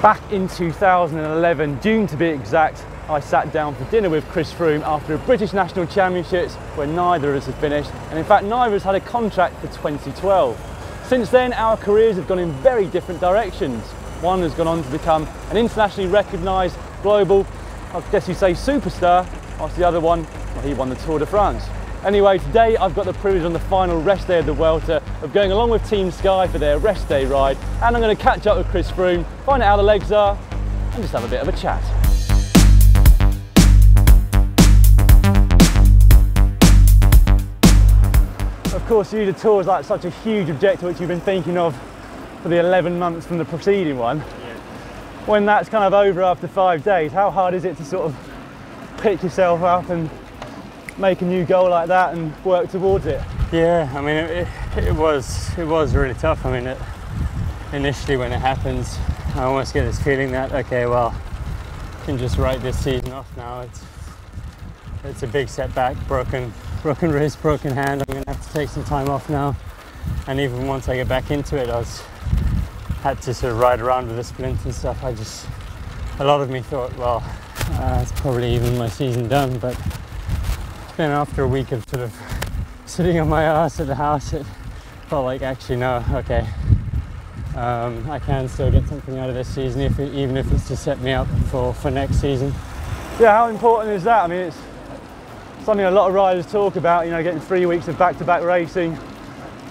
Back in 2011, June to be exact, I sat down for dinner with Chris Froome after a British National Championships where neither of us had finished, and in fact neither of us had a contract for 2012. Since then our careers have gone in very different directions. One has gone on to become an internationally recognised global, I guess you'd say superstar, whilst the other one, well, he won the Tour de France. Anyway, today I've got the privilege on the final rest day of the Vuelta of going along with Team Sky for their rest day ride, and I'm going to catch up with Chris Froome, find out how the legs are, and just have a bit of a chat. Of course, you, the Tour is like such a huge objective which you've been thinking of for the 11 months from the preceding one. Yeah. When that's kind of over after 5 days, how hard is it to sort of pick yourself up and make a new goal like that and work towards it? Yeah, I mean it was really tough. I mean, initially when it happens, I almost get this feeling that okay, well, I can just write this season off now. It's a big setback, broken wrist, broken hand. I'm gonna have to take some time off now. And even once I get back into it, had to sort of ride around with a splint and stuff. A lot of me thought, well, it's probably even my season done, but then after a week of sort of sitting on my ass at the house, it felt like actually no, okay, I can still get something out of this season, even if it's to set me up for next season. Yeah, how important is that? I mean, it's something a lot of riders talk about, you know, getting 3 weeks of back-to-back racing,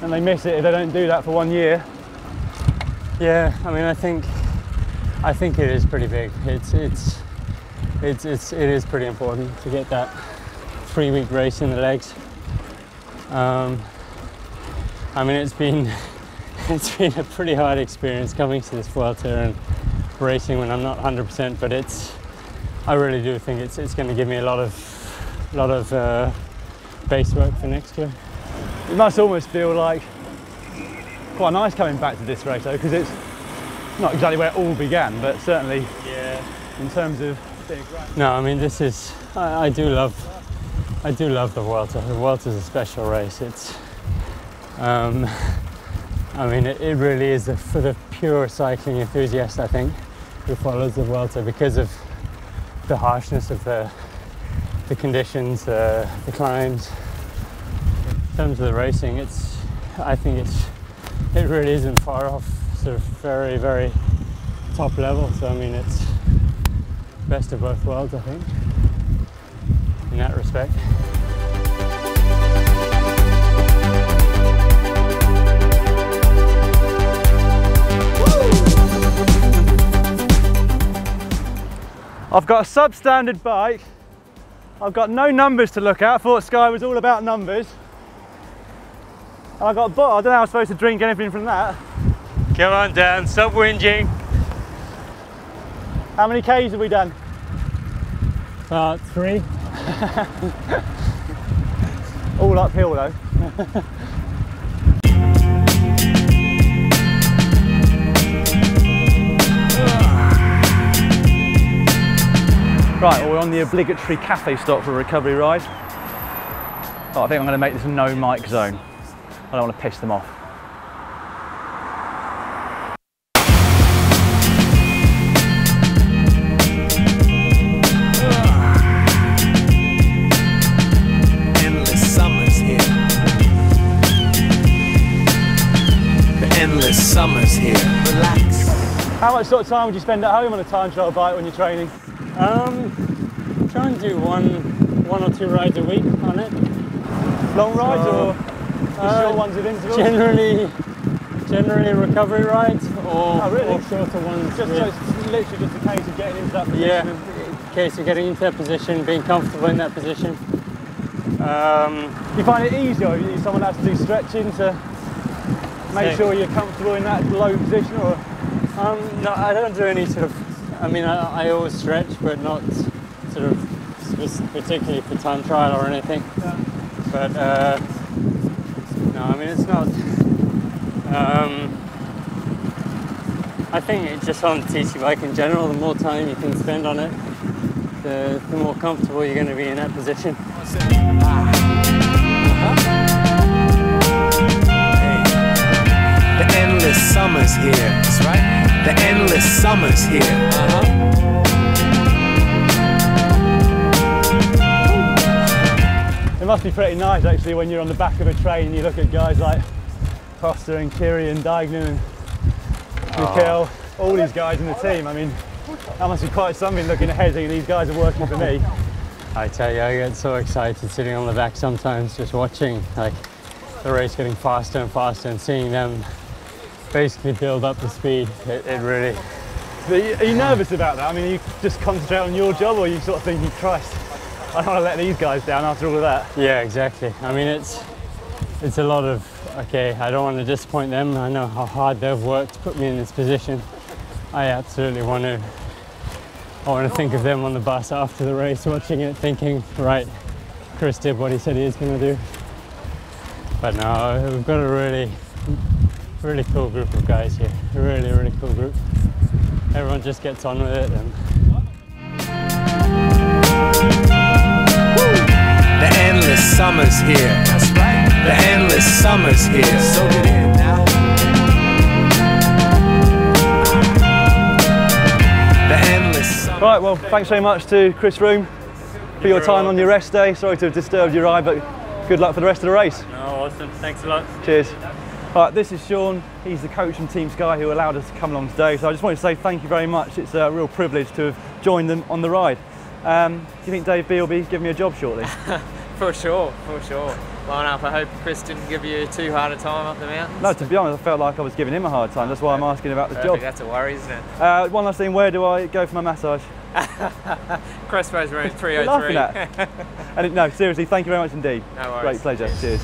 and they miss it if they don't do that for 1 year. Yeah, I mean, I think it is pretty big. It is pretty important to get that 3-week race in the legs. I mean, it's been a pretty hard experience coming to this Vuelta and racing when I'm not 100%, but I really do think it's going to give me a lot of base work for next year. It must almost feel like quite nice coming back to this race though, because it's not exactly where it all began, but certainly, yeah, in terms of being great. No, I mean, this is, I do love the Vuelta. The Vuelta is a special race. It's, I mean, it really is for the pure cycling enthusiast, I think, who follows the Vuelta because of the harshness of the conditions, the climbs. In terms of the racing, I think it really isn't far off sort of very, very top level. So I mean, it's best of both worlds, I think, in that respect. I've got a substandard bike. I've got no numbers to look at. I thought Sky was all about numbers. And I got a bottle. I don't know how I'm supposed to drink anything from that. Come on, Dan, stop whinging. How many Ks have we done? 3. All uphill though. Right, well, we're on the obligatory cafe stop for a recovery ride. Oh, I think I'm going to make this a no mic zone. I don't want to piss them off. Endless summers here. The endless summers here. Relax. How much sort of time would you spend at home on a time trial bike when you're training? Try and do one or two rides a week on it. Long rides or short ones with intervals? Generally recovery rides or shorter ones. So it's literally just a case of getting into that position. Yeah, in case of getting into that position, being comfortable in that position. You find it easier if someone has to do stretching to make sure you're comfortable in that low position, or? No, I don't do any sort of, I mean, I always stretch, but not sort of particularly for time trial or anything. Yeah. But no, I mean, it's not. I think it's just on the TT bike in general, the more time you can spend on it, the more comfortable you're going to be in that position. The endless summers here, that's right. The endless summer's here. It must be pretty nice actually when you're on the back of a train and you look at guys like Costa and Kiri and Daignan and Mikel, all these guys in the team. I mean, that must be quite something looking ahead thinking these guys are working for me. I tell you, I get so excited sitting on the back sometimes, just watching like the race getting faster and faster and seeing them basically build up the speed. It really... But are you nervous about that? I mean, you just concentrate on your job, or are you sort of thinking, Christ, I don't want to let these guys down after all of that? Yeah, exactly. I mean, it's a lot of, okay, I don't want to disappoint them. I know how hard they've worked to put me in this position. I absolutely want to think of them on the bus after the race, watching it, thinking, right, Chris did what he said he was going to do. But no, we've got a really cool group of guys here. A really cool group. Everyone just gets on with it. And The endless summer's here. That's right. The endless summer's here. So get in now. The endless summer. Right, well, thanks very much to Chris Froome for your time on your rest day. Sorry to have disturbed your ride, but good luck for the rest of the race. no, awesome. Thanks a lot. Cheers. Right, this is Sean. He's the coach from Team Sky who allowed us to come along today. So I just wanted to say thank you very much. It's a real privilege to have joined them on the ride. Do you think Dave B will be giving me a job shortly? For sure, for sure. Line up. I hope Chris didn't give you too hard a time up the mountains. No, to be honest, I felt like I was giving him a hard time. That's why I'm asking about the Perfect, job. that's a worry, isn't it? One last thing, where do I go for my massage? Crossroads room You're laughing 303. at. And no, seriously, thank you very much indeed. No worries. Great pleasure. Cheers.